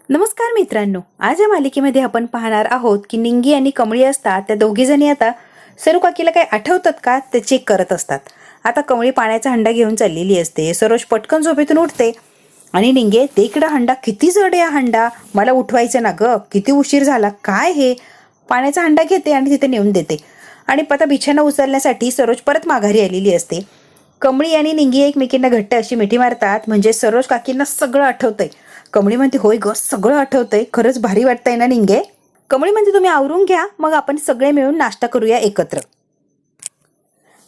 नमस्कार मित्रांनो, आज या मालिकेमध्ये आपण पाहणार आहोत की निंगी आणि कमळी असतात त्या दोघी जणी आता सरू काकीला काही आठवतात का ते चेक करत असतात. आता कमळी पाण्याचा हंडा घेऊन चाललेली असते. सरोज पटकन झोपेतून उठते आणि निंगे ते इकडं हंडा किती जड आहे, हंडा मला उठवायचं ना ग, किती उशीर झाला काय हे. पाण्याचा हंडा घेते आणि तिथे नेऊन देते आणि आता बिछाना उचलण्यासाठी सरोज परत माघारी आलेली असते. कमळी आणि निंगी एकमेकींना घट्ट अशी मिठी मारतात. म्हणजे सरोज काकींना सगळं आठवतंय. कमळी म्हणते होय ग, सगळं आठवतंय, खरंच भारी वाटतंय ना निंगे. कमळी म्हणते तुम्ही आवरून घ्या, मग आपण सगळे मिळून नाश्ता करूया एकत्र.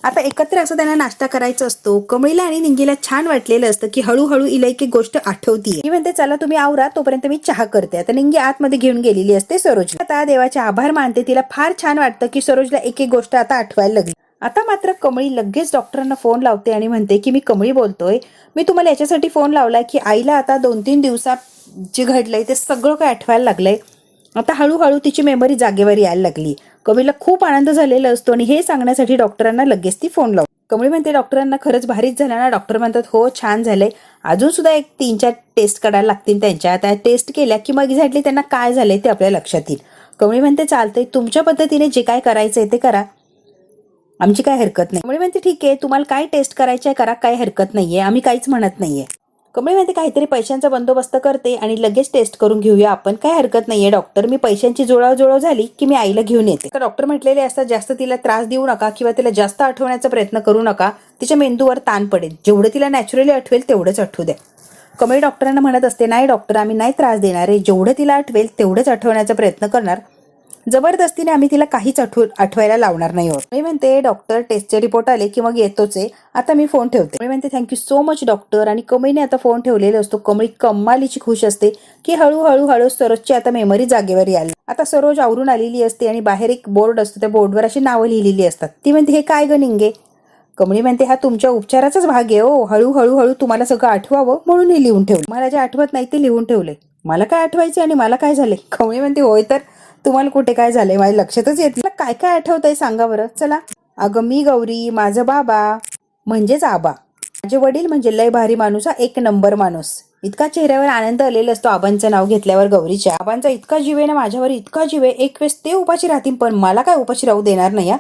आता एकत्र असं त्यांना नाश्ता करायचा असतो. कमळीला आणि निंगीला छान वाटलेलं असतं की हळूहळू इला एक एक गोष्ट आठवतीये. मी म्हणते चला तुम्ही आवरा, तोपर्यंत मी चहा करते. आता निंगी आतमध्ये घेऊन गेलेली असते सरोज. आता देवाचे आभार मानते. तिला फार छान वाटतं की सरोजला एक एक गोष्ट आता आठवायला लागली. आता मात्र कमळी लगेच डॉक्टरांना फोन लावते आणि म्हणते की मी कमळी बोलतोय, मी तुम्हाला याच्यासाठी फोन लावलाय की आईला आता 2-3 दिवसात जे घडलंय ते सगळं काय आठवायला लागलंय. आता हळूहळू तिची मेमरी जागेवर यायला लागली. कमळीला खूप आनंद झालेला असतो आणि हे सांगण्यासाठी डॉक्टरांना लगेच ती फोन लावते. कमळी म्हणते डॉक्टरांना खरंच भारीच झालं ना. डॉक्टर म्हणतात हो छान झालंय, अजून सुद्धा एक 3-4 टेस्ट करायला लागतील त्यांच्या. त्या टेस्ट केल्या की मग एक्झॅक्टली त्यांना काय झालंय ते आपल्या लक्षात येईल. कमळी म्हणते चालतंय, तुमच्या पद्धतीने जे काय करायचंय ते करा, आमची काय हरकत नाही. कमळी म्हणते ठीक आहे, तुम्हाला काय टेस्ट करायचं आहे करा, काय हरकत नाहीये, आम्ही काहीच म्हणत नाहीये. कमळी म्हणते काहीतरी पैशांचा बंदोबस्त करते आणि लगेच टेस्ट करून घेऊया आपण, काय हरकत नाहीये डॉक्टर, मी पैशांची जुळवाजुळव झाली की मी आईला घेऊन येते. तर डॉक्टर म्हटलेले असतात जास्त तिला त्रास देऊ नका किंवा तिला जास्त आठवण्याचा प्रयत्न करू नका, तिच्या मेंदूवर ताण पडेल, जेवढं तिला नॅचरली आठवेल तेवढंच आठवू द्या. कमळी डॉक्टरांना म्हणत असते नाही डॉक्टर, आम्ही नाही त्रास देणार आहे, जेवढं तिला आठवेल तेवढंच आठवण्याचा प्रयत्न करणार, जबरदस्तीने आम्ही तिला काहीच आठवायला लावणार नाही आहोत. मी म्हणते डॉक्टर टेस्टचे रिपोर्ट आले की मग येतोच आहे, आता मी फोन ठेवते. मी म्हणते थँक्यू सो मच डॉक्टर. आणि कमळीने आता फोन ठेवलेला असतो. कमळी कमालीची खुश असते की हळूहळू सरोजची आता मेमरी जागेवर यायला. आता सरोज आवरून आलेली असते आणि बाहेर एक बोर्ड असतो, त्या बोर्डवर अशी नावं लिहिलेली असतात. ती म्हणते हे काय ग निंगे. कमळी म्हणते हा तुमच्या उपचाराचाच भाग आहे हो, हळूहळू तुम्हाला सगळं आठवावं म्हणून हे लिहून ठेवलं, मला जे आठवत नाही ते लिहून ठेवलंय, मला काय आठवायचे आणि मला काय झाले. कमळी म्हणते होय तर तुम्हाला कुठे काय झालंय, माझ्या लक्षातच येत नाही, काय काय आठवतंय सांगा बरं. चला, अगं मी गौरी, माझं बाबा म्हणजेच आबा, माझे वडील म्हणजे लय भारी माणूस, हा एक नंबर माणूस. इतका चेहऱ्यावर आनंद आलेला असतो आबांचं नाव घेतल्यावर गौरीच्या. आबांचा इतका जीव आहे ना माझ्यावर, इतका जीव आहे, एक वेळेस ते उपाशी राहतील पण मला काय उपाशी राहू देणार नाही.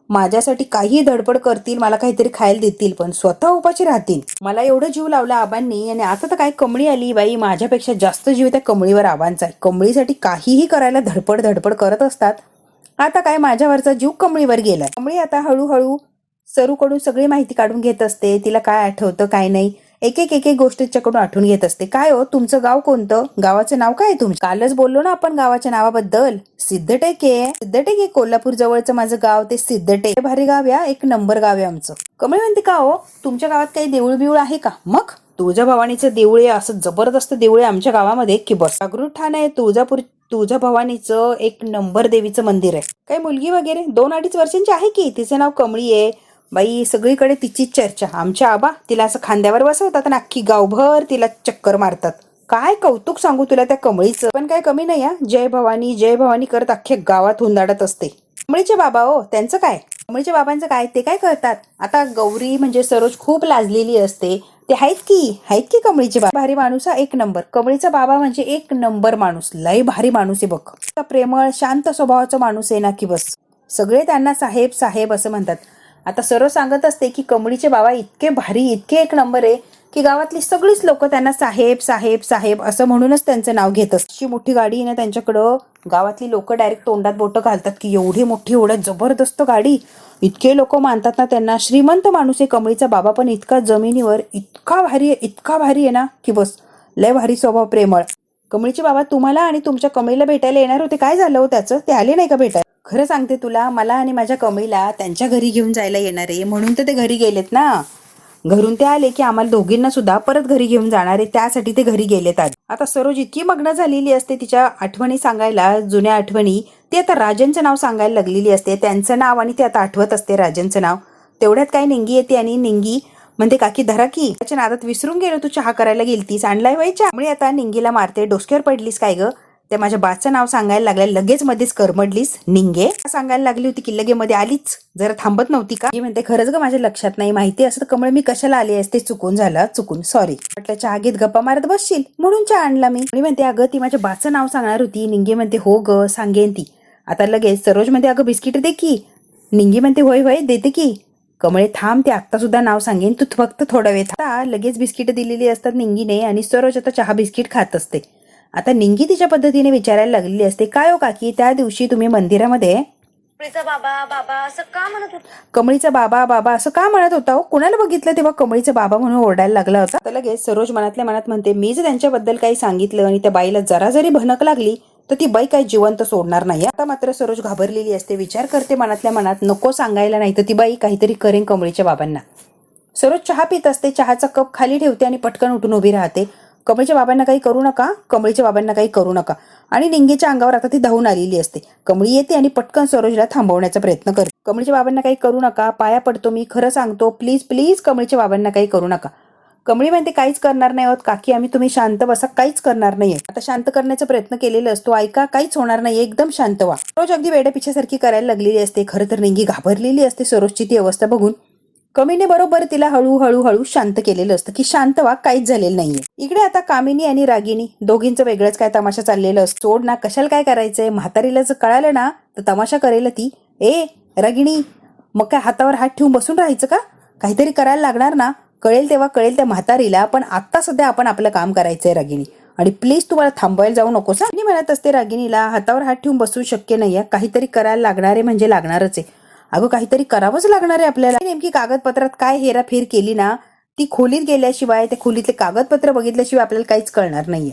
माझ्यासाठी काही धडपड करतील, मला काहीतरी खायला देतील, पण स्वतः उपाशी राहतील. मला एवढं जीव लावला आबांनी. आणि आता तर काय कमळी आली बाई, माझ्यापेक्षा जास्त जीव त्या कमळीवर आबांचा आहे. कमळीसाठी काहीही करायला धडपड करत असतात. आता काय माझ्यावरचा जीव कमळीवर गेलाय. कमळी आता हळूहळू सरूकडून सगळी माहिती काढून घेत असते. तिला काय आठवतं काय नाही, एक एक गोष्ट तिच्याकडून आठवून घेत असते. काय हो तुमचं गाव कोणतं, गावाचं नाव काय तुमचं, कालच बोललो ना आपण गावाच्या नावाबद्दल, सिद्धटेक सिद्धटेक, कोल्हापूर जवळचं माझं गाव ते सिद्धटेक, भारी गाव या, एक नंबर गाव आहे आमचं. कमळी म्हणते का हो तुमच्या गावात काही देऊळ बिऊळ आहे का. मग तुळजाभवानीचं देऊळ आहे, असं जबरदस्त देऊळ आहे आमच्या गावामध्ये की बस. जागृत ठाण आहे तुळजाभवानीचं एक नंबर देवीचं मंदिर आहे. काही मुलगी वगैरे 2-2.5 वर्षांची आहे की, तिचं नाव कमळी आहे बाई. सगळीकडे तिचीच चर्चा. आमच्या आबा तिला असं खांद्यावर बसवतात आणि अख्खी गावभर तिला चक्कर मारतात. काय कौतुक सांगू तुला त्या कमळीचं. पण काय कमी नाही, जय भवानी करत अख्ख्या गावात हुंदाडत असते. कमळीचे बाबा हो, त्यांचं काय, कमळीच्या बाबांचं काय, ते काय करतात. आता गौरी म्हणजे सरोज खूप लाजलेली असते. ते आहेत की कमळीचे बाबा भारी माणूस, एक नंबर. कमळीचा बाबा म्हणजे एक नंबर माणूस, लय भारी माणूस आहे बघ, प्रेमळ शांत स्वभावाचा माणूस आहे ना की बस. सगळे त्यांना साहेब साहेब असं म्हणतात. आता सरोज सांगत असते की कमळीचे बाबा इतके भारी, इतके एक नंबर आहे की गावातली सगळीच लोक त्यांना साहेब साहेब साहेब असं म्हणूनच त्यांचं नाव घेत असतात. अशी मोठी गाडी ना त्यांच्याकडं, गावातली लोक डायरेक्ट तोंडात बोटं घालतात की एवढी मोठी, एवढ्या जबरदस्त गाडी, इतके लोक मानतात ना त्यांना. श्रीमंत माणूस आहे कमळीचा बाबा, पण इतका जमिनीवर इतका भारी आहे ना की बस, लय भारी स्वभाव, प्रेमळ. कमळीचे बाबा तुम्हाला आणि तुमच्या कमळीला भेटायला येणार होते, काय झालं हो त्याचं, ते आले नाही का भेटायला. खरं सांगते तुला, मला आणि माझ्या कमळीला त्यांच्या घरी घेऊन जायला येणार आहे म्हणून तर ते घरी गेलेत ना. घरून ते आले की आम्हाला दोघींना सुद्धा परत घरी घेऊन जाणार आहे, त्यासाठी ते घरी गेलेत आज. आता सरोज इतकी मग्न झालेली असते तिच्या आठवणी सांगायला, जुन्या आठवणी. ती आता राजनचं नाव सांगायला लागलेली असते, त्यांचं नाव, आणि ती आता आठवत असते राजनचं नाव. तेवढ्यात काय निंगी येते आणि निंगी म्हणते काकी धरा की, त्याच्या नादात विसरून गेलो, तू चहा करायला गेलतीस, आणलाय व्हायच्या. त्यामुळे आता निंगीला मारते, डोसक्यावर पडलीस काय ग. त्या माझ्या बाचं नाव सांगायला लागल्या. लगेच मध्येच करमडलीस निंगे सांगायला लागली होती की लगेच मध्ये आलीच, जरा थांबत नव्हती का? मी म्हणते खरंच ग माझ्या लक्षात नाही, माहिती असं तर कमळ मी कशाला आली असते, चुकून झालं चुकून, सॉरी. म्हटलं चहा घेत गप्पा मारत बसशील म्हणून चहा आणला मी. म्हणते अगं ती माझ्या बाचं नाव सांगणार होती. निंगे म्हणते हो ग सांगेन ती. आता लगेच सरोज म्हणते अगं बिस्किट दे की. निंगी म्हणते होय होय देते की. कमळे थांब, ते आत्ता सुद्धा नाव सांगेन, तू फक्त थोडा वेळ थांब. लगेच बिस्किट दिलेली असतात निंगीने आणि सरोज आता चहा बिस्किट खात असते. आता निंगी तिच्या पद्धतीने विचारायला लागलेली असते, काय हो काकी त्या दिवशी तुम्ही मंदिरामध्ये कमळीचा बाबा बाबा असं का म्हणत होता? कमळीचा बाबा बाबा असं का म्हणत होता हो? कुणाला बघितलं तेव्हा कमळीचा बाबा म्हणून ओरडायला लागला होता. तर लगेच सरोज मनातल्या मनात म्हणते, मी जर त्यांच्याबद्दल काही सांगितलं आणि त्या बाईला जरा जरी भनक लागली तर ती बाई काही जिवंत सोडणार नाही. आता मात्र सरोज घाबरलेली असते, विचार करते मनातल्या मनात, नको सांगायला नाही तर ती बाई काहीतरी करेन कमळीच्या बाबांना. सरोज चहा पित असते, चहाचा कप खाली ठेवते आणि पटकन उठून उभी राहते. कमळीच्या बाबांना काही करू नका, कमळीच्या बाबांना काही करू नका. आणि निंगीच्या अंगावर आता ती धावून आलेली असते. कमळी येते आणि पटकन सरोजला थांबवण्याचा प्रयत्न करते. कमळीच्या बाबांना काही करू नका, पाया पडतो मी, खरं सांगतो, प्लीज प्लीज कमळीच्या बाबांना काही करू नका. कमळी म्हणते काहीच करणार नाही आहोत काकी आम्ही, तुम्ही शांत बसा, काहीच करणार नाहीये. आता शांत करण्याचा प्रयत्न केलेला असतो, ऐका काहीच होणार नाही, एकदम शांत व्हा. सरोज अगदी वेड्यापिछ्यासारखी करायला लागलेली असते. खरं तर निंगी घाबरलेली असते सरोजची ती अवस्था बघून. कमीने बरोबर तिला हळूहळू शांत केलेलं असतं की शांत व्हा, काहीच झालेलं नाहीये. इकडे आता कामिनी आणि रागिनी दोघींचं वेगळंच काय तमाशा चाललेलं असतो. सोड ना, कशाला काय करायचंय, म्हातारीला जर कळालं ना तर तमाशा करेल ती. ए रागिणी, मग काय हातावर हात ठेवून बसून राहायचं का? काहीतरी करायला लागणार ना, कळेल तेव्हा कळेल त्या म्हातारीला. पण आता सध्या आपण आपलं काम करायचंय रागिणी, आणि प्लीज तुम्हाला थांबवायला जाऊ नकोस. मी म्हणत असते रागिनीला, हातावर हात ठेवून बसू शक्य नाहीये, काहीतरी करायला लागणार आहे म्हणजे लागणारच आहे. अगं काहीतरी करावंच लागणार आहे आपल्याला. नेमकी कागदपत्रात काय हेराफेर केली ना, ती खोलीत गेल्याशिवाय, त्या खोलीतले कागदपत्र बघितल्याशिवाय आपल्याला काहीच कळणार नाहीये.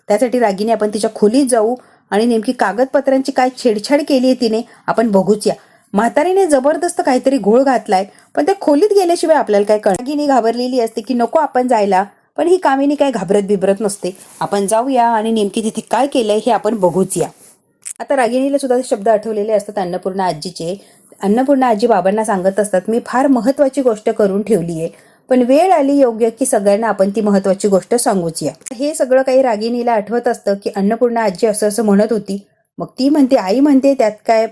त्यासाठी रागिनी आपण तिच्या खोलीत जाऊ आणि नेमकी कागदपत्रांची काय छेडछाड केली आहे तिने आपण बघूच या. म्हातारीने जबरदस्त काहीतरी घोळ घातलाय, पण त्या खोलीत गेल्याशिवाय आपल्याला काय कळणार. रागिनी घाबरलेली असते की नको आपण जायला, पण ही कामिनी काय घाबरत बिबरत नसते. आपण जाऊया आणि नेमकी तिथे काय केलंय हे आपण बघूच या. आता रागिणीला सुद्धा शब्द आठवलेले असतात अन्नपूर्णा आजीचे. अन्नपूर्णा आजी बाबांना सांगत असतात, मी फार महत्वाची गोष्ट करून ठेवली आहे, पण वेळ आली योग्य की सगळ्यांना आपण ती महत्वाची गोष्ट सांगूच या. हे सगळं काही रागिणीला आठवत असतं की अन्नपूर्णा आजी असं असं म्हणत होती. मग ती म्हणते, आई म्हणते त्यात काय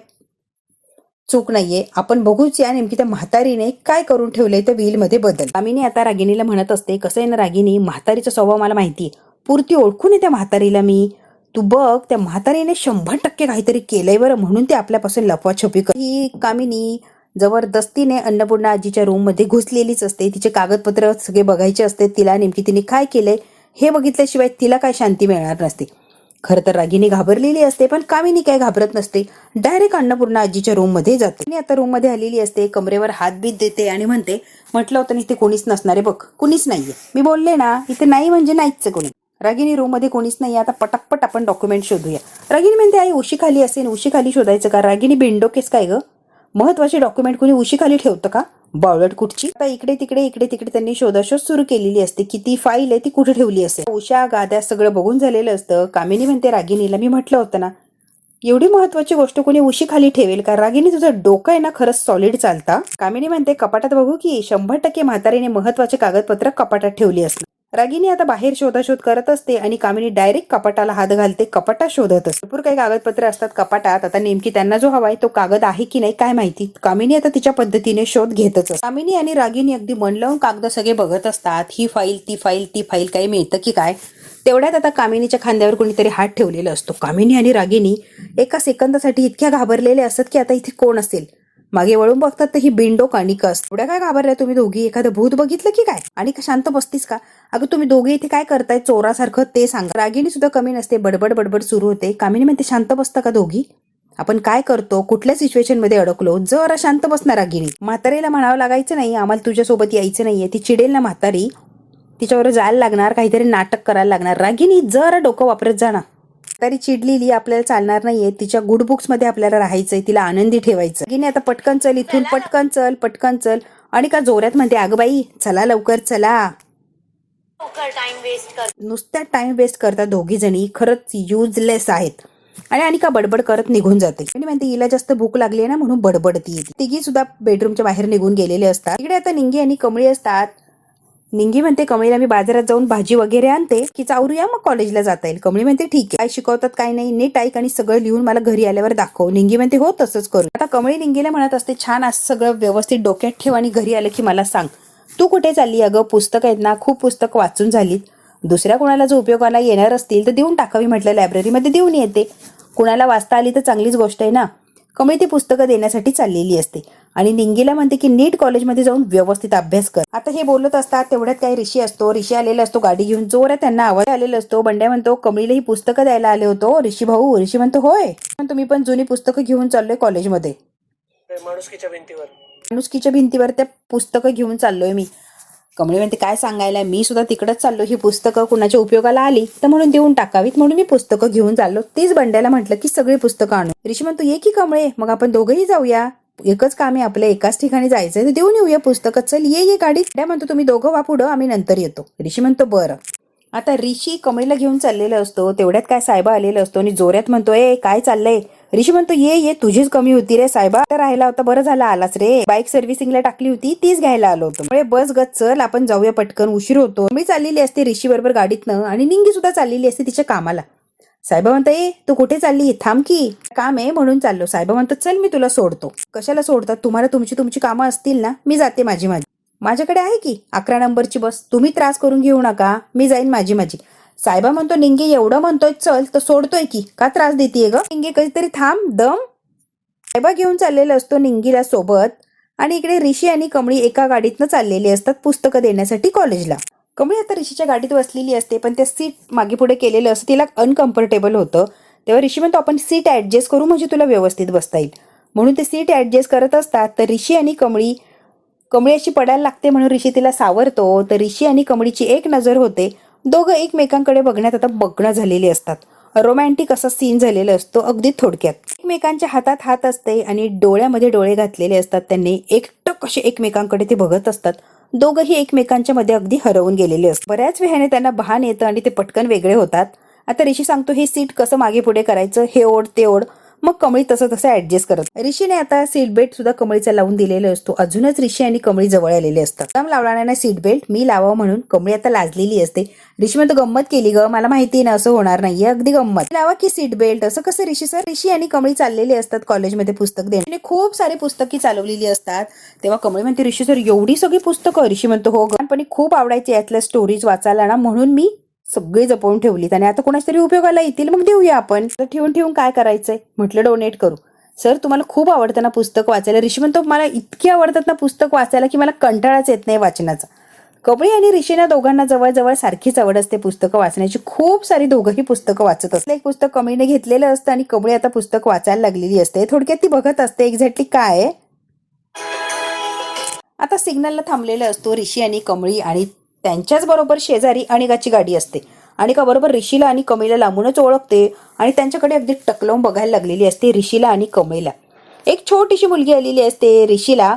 चूक नाहीये, आपण बघूच या नेमकी त्या म्हातारीने काय करून ठेवलंय त्या व्हीलमध्ये बदल. आम्ही आता रागिणीला म्हणत असते, कसं आहे ना रागिणी, म्हातारीचा स्वभाव मला माहिती आहे, पुरती ओळखून आहे त्या म्हातारीला मी. तू बघ त्या म्हातारीने 100% काहीतरी केलंय बरं, म्हणून ते आपल्यापासून लपवाछपी कर. ही कामिनी जबरदस्तीने अन्नपूर्णा आजीच्या रूम मध्ये घुसलेलीच असते. तिचे कागदपत्र सगळे बघायचे असते तिला, नेमकी तिने काय केलंय हे बघितल्याशिवाय तिला काय शांती मिळणार नसते. खरं तर रागिनी घाबरलेली असते, पण कामिनी काय घाबरत नसते, डायरेक्ट अन्नपूर्णा आजीच्या रूम मध्ये जाते. आणि आता रूम मध्ये आलेली असते, कमरेवर हात बीत देते आणि म्हणते, म्हटलं होतं इथे कोणीच नसणार आहे, बघ कुणीच नाहीये, मी बोलले ना इथे नाही म्हणजे नाहीच कोणी. रागिनी रूम मध्ये कोणीच नाही, आता पटापट आपण डॉक्युमेंट शोधूया. रागिनी म्हणते, आई उशी खाली असेल, उशी खाली शोधायचं का? रागिनी बिंडोकेस काय ग, महत्वाचे डॉक्युमेंट कोणी उशी खाली ठेवतं का, बावळट कुठची. आता इकडे तिकडे त्यांनी शोधाशोध सुरू केलेली असते की ती फाईल आहे ती कुठे ठेवली असेल. उशा गाद्या सगळं बघून झालेलं असतं. कामिनी म्हणते रागिनीला, मी म्हटलं होतं ना एवढी महत्वाची गोष्ट कोणी उशी खाली ठेवेल का? रागिनी तुझं डोकं आहे ना खरंच सॉलिड चालता. कामिनी म्हणते, कपाटात बघू की 100% म्हातारीने महत्वाचे कागदपत्र कपाटात ठेवली असणार. रागिनी आता बाहेर शोधाशोध करत असते आणि कामिनी डायरेक्ट कपाटाला हात घालते, कपाटात शोधत असते. भरपूर काही कागदपत्र असतात कपाटात. आता नेमकी त्यांना जो हवाय तो कागद आहे की नाही काय माहिती. कामिनी आता तिच्या पद्धतीने शोध घेतच असते. कामिनी आणि रागिनी अगदी मन लावून कागद सगळे बघत असतात, ही फाईल ती फाईल काही मिळतं की काय. तेवढ्यात आता कामिनीच्या खांद्यावर कोणीतरी हात ठेवलेला असतो. कामिनी आणि रागिनी एका सेकंदासाठी इतक्या घाबरलेले असतात की आता इथे कोण असेल. मागे वळून बघतात तर ही बिंडो कानिका असते. एवढ्या काय घाबरल्या तुम्ही दोघी, एखादं भूत बघितलं की काय? आणि का शांत बसतीस का? अगं तुम्ही दोघे इथे काय करताय चोरासारखं ते सांगा. रागिनी सुद्धा कमी नसते, बडबड सुरू होते. कामिनी म्हणते, शांत बसता का दोघी, आपण काय करतो, कुठल्या सिच्युएशन मध्ये अडकलो, जरा शांत बसणार. रागिनी, म्हातारीला म्हणावं लागायचं नाही आम्हाला तुझ्यासोबत यायचं नाहीये, ती चिडेल ना म्हातारी, तिच्यावर जायला लागणार, काहीतरी नाटक करायला लागणार. रागिनी जरा डोकं वापरत जा ना, तरी चिडलेली आपल्याला चालणार नाहीये, तिच्या गुड बुक्स मध्ये आपल्याला राहायचंय, तिला आनंदी ठेवायचं. रागिनी आता पटकन चल इथून, पटकन चल. आणि का जोरात म्हणते, अगं बाई चला लवकर चला, नुसत्या टाइम वेस्ट करतात दोघी जणी, खरंच युजलेस आहेत. आणि अनिका बडबड करत निघून जाते. आणि म्हणते हिला जास्त भूक लागली ना म्हणून बडबडती. तिघी सुद्धा बेडरूमच्या बाहेर निघून गेलेले असतात. इकडे आता निंगी आणि कमळी असतात. निंगी म्हणते कमळीला मी बाजारात जाऊन भाजी वगैरे आणते की चावरूया मग कॉलेजला जाता येईल. कमळी म्हणते ठीक आहे, काय शिकवतात काय नाही नीट ऐक आणि सगळं लिहून मला घरी आल्यावर दाखव. निंगी म्हणते हो तसंच करू. आता कमळी निंगीला म्हणत असते छान असं सगळं व्यवस्थित डोक्यात ठेव आणि घरी आलं की मला सांग तू कुठे चालली. अगं पुस्तकं आहेत ना, खूप पुस्तकं वाचून झालीत, दुसऱ्या कोणाला जर उपयोगाला येणार असतील तर देऊन टाकावी. म्हटलं लायब्ररीमध्ये देऊन येते, कुणाला वाचता आली तर चांगलीच गोष्ट आहे ना. कमळी ती पुस्तकं देण्यासाठी चाललेली असते आणि निंगीला म्हणते की नीट कॉलेजमध्ये जाऊन व्यवस्थित अभ्यास कर. आता हे बोलत असतात तेवढ्यात काही ऋषी असतो. ऋषी आलेला असतो गाडी घेऊन, जोरात त्यांना आवाज आलेला असतो. बंड्या म्हणतो कमळीला ही पुस्तकं द्यायला आले होतो ऋषी भाऊ. ऋषी म्हणतो होय, तुम्ही पण जुनी पुस्तकं घेऊन चाललोय कॉलेजमध्ये. माणुसकीच्या भिंतीवर त्या पुस्तकं घेऊन चाललोय मी. कमळी म्हणते काय सांगायला, मी सुद्धा तिकडच चाललो, ही पुस्तकं कुणाच्या उपयोगाला आली तर म्हणून देऊन टाकावीत म्हणून मी पुस्तकं घेऊन चाललो. तीच बंड्याला म्हटलं की सगळी पुस्तकं आणू. ऋषी म्हणतो ये की कमळे, मग आपण दोघंही जाऊया, एकच काम आहे आपल्या, एकाच ठिकाणी जायचंय तर देऊन येऊया पुस्तकं. चल ये गाडीत. बंड्या म्हणतो तुम्ही दोघं वा पुढं, आम्ही नंतर येतो. ऋषी म्हणतो बरं. आता ऋषी कमळीला घेऊन चाललेला असतो तेवढ्यात काय साहेबा आलेला असतो आणि जोऱ्यात म्हणतो ए काय चाललंय. ऋषी म्हणतो ये तुझीच कमी होती रे साहेबा, तर राहिला होता, बरं झाला आलाच रे, बाईक सर्व्हिसिंगला टाकली होती तीच घ्यायला आलो होतो. बस गच चल आपण जाऊया पटकन, उशीर होतो. मी चाललेली असते ऋषी बरोबर गाडीतनं आणि निंगी सुद्धा चाललेली असते तिच्या कामाला. साहेबा म्हणतो ए तू कुठे चालली, थांब की, काम आहे म्हणून चाललो. साहेबा म्हणतो चल मी तुला सोडतो. कशाला सोडतात, तुम्हाला तुमची कामं असतील ना, मी जाते माझी. माझ्याकडे आहे की 11 नंबरची बस, तुम्ही त्रास करून घेऊ नका, मी जाईन माझी. साहेबा म्हणतो निंगे एवढं म्हणतोय चल तर सोडतोय की, का त्रास देतीये ग. निंगे कधीतरी थांब दम. साहेबा घेऊन चाललेला असतो निंगीला सोबत आणि इकडे ऋषी आणि कमळी एका गाडीतनं चाललेली असतात पुस्तकं देण्यासाठी कॉलेजला. कमळी आता ऋषीच्या गाडीत बसलेली असते पण त्या सीट मागे पुढे केलेलं असतं, तिला अनकम्फर्टेबल होतं. तेव्हा ऋषी म्हणतो आपण सीट ऍडजस्ट करू म्हणजे तुला व्यवस्थित बसता येईल. म्हणून ते सीट ऍडजस्ट करत असतात तर ऋषी आणि कमळी अशी पडायला लागते म्हणून ऋषी तिला सावरतो. तर ऋषी आणि कमळीची एक नजर होते, दोघं एकमेकांकडे बघण्यात आता मग्न झालेले असतात. रोमॅन्टिक असा सीन झालेला असतो अगदी थोडक्यात. एकमेकांच्या हातात हात असते आणि डोळ्यामध्ये डोळे घातलेले असतात त्यांनी, एकटक असे एकमेकांकडे ते बघत असतात. दोघंही एकमेकांच्या मध्ये अगदी हरवून गेलेले असतात. बऱ्याच वेळाने त्यांना भान येतं आणि ते पटकन वेगळे होतात. आता ऋषी सांगतो हे सीट कसं मागे पुढे करायचं, हे ओढ ते ओढ. मग कमळी तसं ऍडजस्ट करत. ऋषीने आता सीट बेल्ट सुद्धा कमळीचा लावून दिलेला असतो. अजूनच ऋषी आणि कमळी जवळ आलेले असतात. काम लावणार नाही सीट बेल्ट, मी लावावं म्हणून कमळी आता लाजलेली असते. ऋषी म्हणतो गंमत केली ग, मला माहिती ना असं होणार नाहीये, अगदी गंमत, लावा की सीट बेल्ट. असं कसं ऋषी सर. ऋषी आणि कमळी चाललेले असतात कॉलेजमध्ये पुस्तक देणे, खूप सारी पुस्तकी चालवलेली असतात. तेव्हा कमळी म्हणते ऋषी सर एवढी सगळी पुस्तकं. ऋषी म्हणतो हो ग, पण खूप आवडायची यातल्या स्टोरीज वाचायला ना, म्हणून मी सगळे जपून ठेवलीत आणि आता कोणाच तरी उपयोगाला येतील मग देऊया आपण. तर ठेवून काय करायचंय, म्हटलं डोनेट करू. सर तुम्हाला खूप आवडतं ना पुस्तक वाचायला. ऋषी म्हणतो मला इतकी आवडतात ना पुस्तक वाचायला की मला कंटाळाच येत नाही वाचनाचा. कमळी आणि ऋषीना दोघांना जवळ सारखीच आवड असते पुस्तकं वाचण्याची. खूप सारी दोघंही पुस्तकं वाचत असतात. एक पुस्तक कमळीने घेतलेलं असतं आणि कमळी आता पुस्तक वाचायला लागलेली असते. थोडक्यात ती बघत असते एक्झॅक्टली काय आहे. आता सिग्नलला थांबलेलं असतो ऋषी आणि कमळी आणि त्यांच्याच बरोबर शेजारी अनिकाची गाडी असते. अनिका बरोबर ऋषीला आणि कमळीला लांबूनच ओळखते आणि त्यांच्याकडे अगदी टकलावून बघायला लागलेली असते ऋषीला आणि कमळीला. एक छोटीशी मुलगी आलेली असते ऋषीला,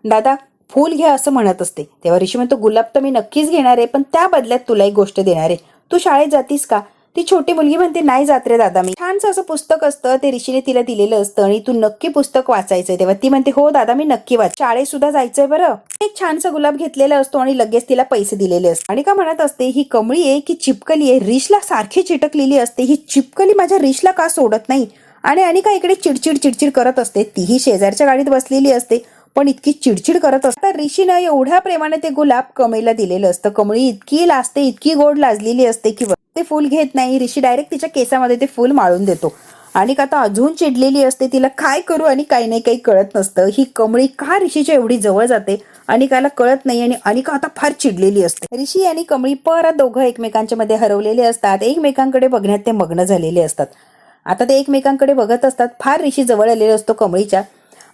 दादा फूल घ्या असं म्हणत असते. तेव्हा ऋषी म्हणतो गुलाब तर मी नक्कीच घेणार आहे, पण त्या बदल्यात तुला एक गोष्ट देणार आहे, तू शाळेत जातीस का. ती छोटी मुलगी म्हणते नाही जात रे दादा मी. छानसं असं पुस्तक असतं ते ऋषीने तिला दिलेलं असतं आणि तू नक्की पुस्तक वाचायचंय. तेव्हा ती म्हणते हो दादा मी नक्की वाच, शाळेत सुद्धा जायचंय बरं. एक छानसं गुलाब घेतलेला असतो आणि लगेच तिला पैसे दिलेले असतात. आणि का म्हणत असते ही कमळी आहे की चिपकली आहे, रिशला सारखी चिटकलेली असते, ही चिपकली माझ्या रिशला का सोडत नाही. आणि का इकडे चिडचिड करत असते. तीही शेजारच्या गाडीत बसलेली असते पण इतकी चिडचिड करत असतात. ऋषीनं एवढ्या प्रेमाने ते गुलाब कमळीला दिलेलं असतं. कमळी इतकी लाजते, इतकी गोड लाजलेली असते की ते फूल घेत नाही. ऋषी डायरेक्ट तिच्या केसामध्ये ते फूल माळून देतो. आणि आता अजून चिडलेली असते, तिला काय करू आणि काही नाही काही कळत नसतं. ही कमळी का ऋषीच्या एवढी जवळ जाते अनिकाला कळत नाही आणि अनिका आता फार चिडलेली असते. ऋषी आणि कमळी परत दोघं एकमेकांच्या मध्ये हरवलेले असतात. एकमेकांकडे बघण्यात ते मग्न झालेले असतात. आता ते एकमेकांकडे बघत असतात. फार ऋषी जवळ आलेला असतो कमळीच्या.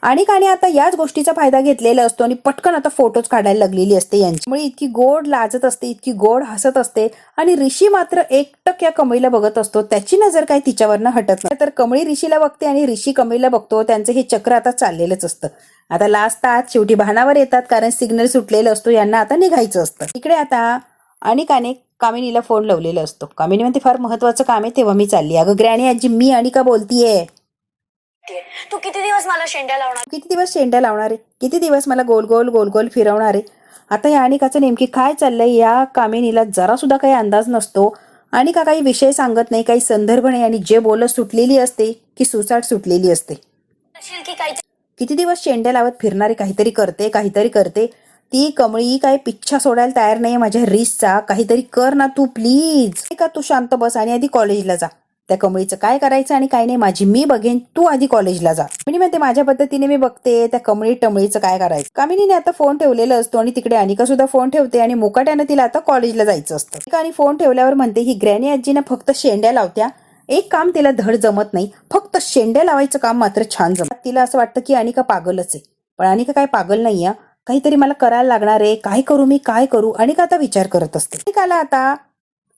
अनिकाने आता याच गोष्टीचा फायदा घेतलेला असतो आणि पटकन आता फोटोज काढायला लागलेली असते यांच्यामुळे. इतकी गोड लाजत असते, इतकी गोड हसत असते आणि ऋषी मात्र एकटक या कमळीला बघत असतो. त्याची नजर काही तिच्यावरनं हटत नाही. तर कमळी ऋषीला बघते आणि ऋषी कमळीला बघतो. त्यांचं हे चक्र आता चाललेलंच असतं. आता लाजतात, शेवटी भानावर येतात कारण सिग्नल सुटलेलं असतो, यांना आता निघायचं असतं. इकडे आता अनिकाने कामिनीला फोन लावलेला असतो. कामिनी म्हणते फार महत्वाचं काम आहे तेव्हा मी चालली. अगं ग्रॅनी आजी मी अनिका बोलतीये. तू किती दिवस मला शेंड्या लावणार? किती दिवस शेंड्या लावणार आहे, किती दिवस मला गोल गोल फिरवणार आहे. आता या अनिकाचं नेमकी काय चाललंय या कामिनीला जरा सुद्धा काही अंदाज नसतो. अनिका काही विषय सांगत नाही, काही संदर्भ नाही आणि जे बोलत सुटलेली असते की सुसाट सुटलेली असते. किती दिवस शेंड्या लावत फिरणारी काहीतरी करते. ती कमळी काय पिच्छा सोडायला तयार नाही माझ्या रिसचा. काहीतरी कर ना तू प्लीज. का तू शांत बस आणि आधी कॉलेजला जा. त्या कमळीचं काय करायचं आणि काय नाही माझी मी बघेन, तू आधी कॉलेजला जा. मी म्हणते माझ्या पद्धतीने मी बघते त्या कमळी टमळीचं काय करायचं. कामिनीने आता फोन ठेवलेला असतो आणि तिकडे अनिका सुद्धा फोन ठेवते आणि मुकाट्यानं तिला आता कॉलेजला जायचं असतं. आणि फोन ठेवल्यावर म्हणते ही ग्रॅनी आजीनं फक्त शेंड्या लावत्या, एक काम तिला धड जमत नाही, फक्त शेंड्या लावायचं काम मात्र छान जमत. तिला असं वाटतं की अनिका पागलच आहे, पण अनिका काय पागल नाहीये. काहीतरी मला करायला लागणार आहे, काय करू अनिका आता विचार करत असते. अनिकाला आता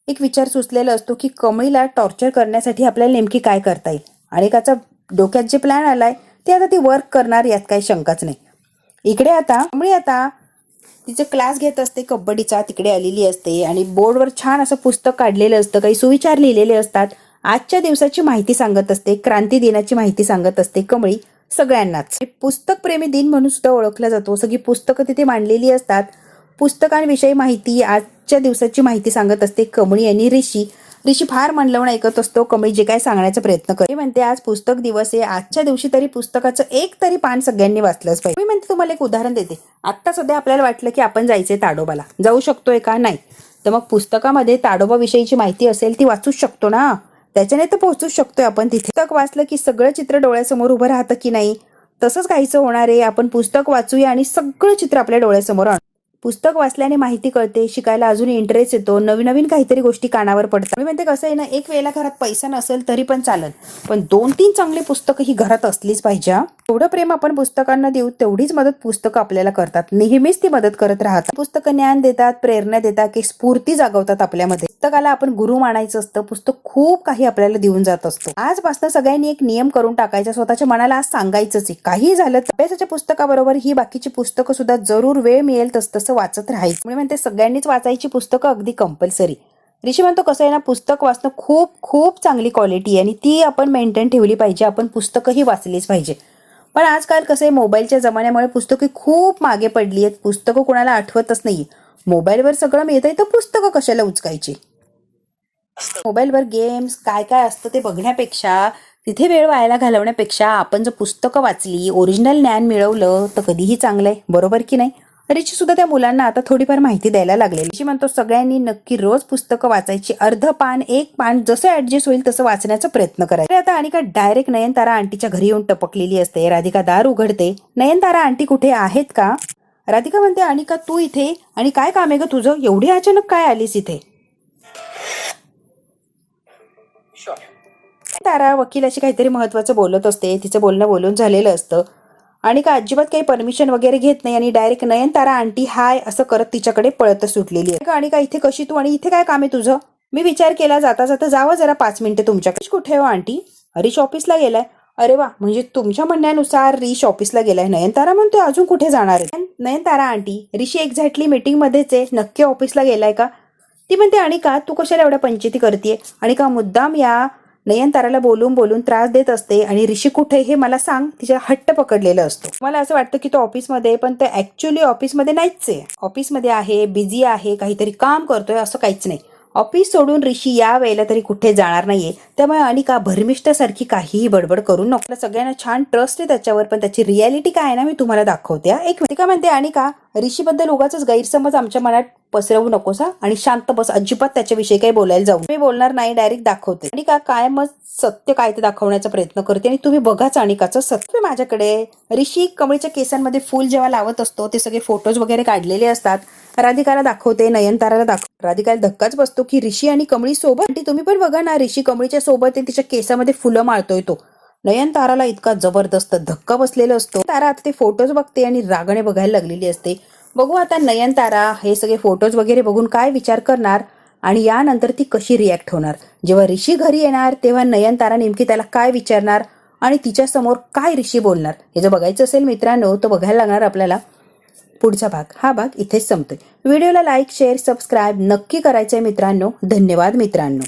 एक विचार सुचलेला असतो की कमळीला टॉर्चर करण्यासाठी आपल्याला नेमकी काय करता येईल. अनिकाचा डोक्यात जे प्लॅन आलाय ते आता ती वर्क करणार, यात काही शंकाच नाही. इकडे आता कमळी आता तिचे क्लास घेत असते कबड्डीचा, तिकडे आलेली असते आणि बोर्डवर छान असं पुस्तक काढलेलं असतं, काही सुविचार लिहिलेले असतात. आजच्या दिवसाची माहिती सांगत असते, क्रांती दिनाची माहिती सांगत असते कमळी सगळ्यांनाच. पुस्तक प्रेमी दिन म्हणून सुद्धा ओळखला जातो. सगळी पुस्तकं तिथे मांडलेली असतात. पुस्तकांविषयी माहिती, आजच्या दिवसाची माहिती सांगत असते कमळी आणि ऋषी फार मन लावून ऐकत असतो कमळी जे काय सांगण्याचा प्रयत्न करते. म्हणते आज पुस्तक दिवस आहे, आजच्या दिवशी तरी पुस्तकाचं एक तरी पान सगळ्यांनी वाचलंच पाहिजे. मी म्हणते तुम्हाला एक उदाहरण देते. आता सध्या आपल्याला वाटलं की आपण जायचंय ताडोबाला, जाऊ शकतोय का? नाही. तर मग पुस्तकामध्ये ताडोबा विषयीची माहिती असेल ती वाचूच शकतो ना, त्याच्याने तर पोहोचूच शकतोय आपण तिथे. पुस्तक वाचलं की सगळं चित्र डोळ्यासमोर उभं राहतं की नाही, तसंच काहीचं होणार आहे. आपण पुस्तक वाचूया आणि सगळं चित्र आपल्या डोळ्यासमोर आणू. पुस्तक वाचल्याने माहिती कळते, शिकायला अजून इंटरेस्ट येतो, नवीन काहीतरी गोष्टी कानावर पडतात. मी म्हणते कसं आहे ना, एक वेळेला घरात पैसा नसेल तरी पण चालेल, पण 2-3 चांगली पुस्तकं ही घरात असलीच पाहिजे. एवढं प्रेम आपण पुस्तकांना देऊ तेवढीच मदत पुस्तकं आपल्याला करतात, नेहमीच ती मदत करत राहतात. पुस्तकं ज्ञान देतात, प्रेरणा देतात, की स्फूर्ती जागवतात आपल्यामध्ये. पुस्तकाला आपण गुरु मानायचं असतं. पुस्तक खूप काही आपल्याला देऊन जात असतं. आजपासून सगळ्यांनी एक नियम करून टाकायचा, स्वतःच्या मनाला आज सांगायचंच आहे काही झालं अभ्यासाच्या पुस्तकाबरोबर ही बाकीची पुस्तकं सुद्धा जरूर वेळ मिळेल तसं वाचत राहायचं. मी म्हणते सगळ्यांनीच वाचायची पुस्तकं अगदी कंपल्सरी. ऋषी म्हणतो कसं आहे ना, पुस्तक वाचणं खूप खूप चांगली क्वालिटी आहे आणि ती आपण मेंटेन ठेवली पाहिजे. आपण पुस्तकंही वाचलीच पाहिजे. पण आजकाल कसं आहे, मोबाईलच्या जमान्यामुळे पुस्तकं खूप मागे पडली आहेत. पुस्तकं कुणाला आठवतच नाही. मोबाईलवर सगळं मिळतंय तर पुस्तकं कशाला उचकायची. मोबाईलवर गेम्स काय काय असतं ते बघण्यापेक्षा, तिथे वेळ वायाला घालवण्यापेक्षा आपण जर पुस्तकं वाचली, ओरिजिनल ज्ञान मिळवलं तर कधीही चांगलं आहे, बरोबर की नाही. ऋषी सुद्धा त्या मुलांना आता थोडीफार माहिती द्यायला लागले. ऋषी म्हणतो सगळ्यांनी नक्की रोज पुस्तकं वाचायची, अर्ध पान एक पान जसं ऍडजस्ट होईल तसं वाचण्याचा प्रयत्न करायचा. आता अनिका डायरेक्ट नयनतारा आंटीच्या घरी येऊन टपकलेली असते. राधिका दार उघडते. नयनतारा आंटी कुठे आहेत का? राधिका म्हणते अनिका तू इथे, आणि काय काम आहे ग तुझं, एवढी अचानक काय आलीस इथे? तारा वकिलाशी काहीतरी महत्वाचं बोलत असते. तिचं बोलणं बोलून झालेलं असतं. अनिका अजिबात काही परमिशन वगैरे घेत नाही आणि डायरेक्ट नयनतारा आंटी हाय असं करत तिच्याकडे पळत सुटलेली आहे. अनिका इथे कशी तू, आणि इथे काय काम आहे तुझं? मी विचार केला जाता जाता जावं जरा 5 मिनिटं तुमच्याकडे. कुठे हो आंटी? ऋषी ऑफिसला गेलाय. अरे वा, म्हणजे तुमच्या म्हणण्यानुसार ऋषी ऑफिसला गेलाय. नयनतारा म्हणतोय अजून कुठे जाणार आहे? नयनतारा आंटी ऋषी एक्झॅक्टली मीटिंग मध्येच आहे, नक्की ऑफिसला गेलाय का? ती म्हणते अनिका तू कशाला एवढ्या पंचायती करतेय? अनिका मुद्दाम या नयनताराला बोलून त्रास देत असते आणि ऋषी कुठे हे मला सांग तिच्या हट्ट पकडलेलं असतो. मला असं वाटतं की तो ऑफिसमध्ये, पण ते ऍक्च्युअली ऑफिसमध्ये नाहीच आहे. ऑफिसमध्ये आहे, बिझी आहे, काहीतरी काम करतोय असं काहीच नाही. ऑफिस सोडून ऋषी या वेळेला तरी कुठे जाणार नाहीये. त्यामुळे अनिका भरमिष्ठासारखी काहीही बडबड करून नको. सगळ्यांना छान ट्रस्ट आहे त्याच्यावर, पण त्याची रियालिटी काय आहे ना मी तुम्हाला दाखवते. एक का म्हणते अनिका ऋषीबद्दल उगाच गैरसमज आमच्या मनात पसरवू नकोसा आणि शांत बस, अजिबात त्याच्याविषयी काही बोलायला जाऊ. मी बोलणार नाही, डायरेक्ट दाखवते. अनिका कायमच सत्य काय ते दाखवण्याचा प्रयत्न करते आणि तुम्ही बघाच अनिकाचं सत्य माझ्याकडे. ऋषी कमळीच्या केसांमध्ये फूल जेव्हा लावत असतो ते सगळे फोटोज वगैरे काढलेले असतात. राधिकाला दाखवते, नयनताराला दाखवते. राधिकाला धक्काच बसतो की ऋषी आणि कमळी सोबत. आणि तुम्ही पण बघा ना, ऋषी कमळीच्या सोबत आहे, तिच्या केसामध्ये फुलं माळतोय तो. नयनताराला इतका जबरदस्त धक्का बसलेला असतो. तारा आता ते फोटोज बघते आणि रागाने बघायला लागलेली असते. बघू आता नयनतारा हे सगळे फोटोज वगैरे बघून काय विचार करणार आणि यानंतर ती कशी रिॲक्ट होणार. जेव्हा ऋषी घरी येणार तेव्हा नयनतारा नेमकी त्याला काय विचारणार आणि तिच्या समोर काय ऋषी बोलणार हे जर बघायचं असेल मित्रांनो तर बघायला लागणार आपल्याला पुढचा भाग. हा भाग इथेच संपतोय. व्हिडिओला लाईक, शेअर, सबस्क्राईब नक्की करायचंय मित्रांनो. धन्यवाद मित्रांनो.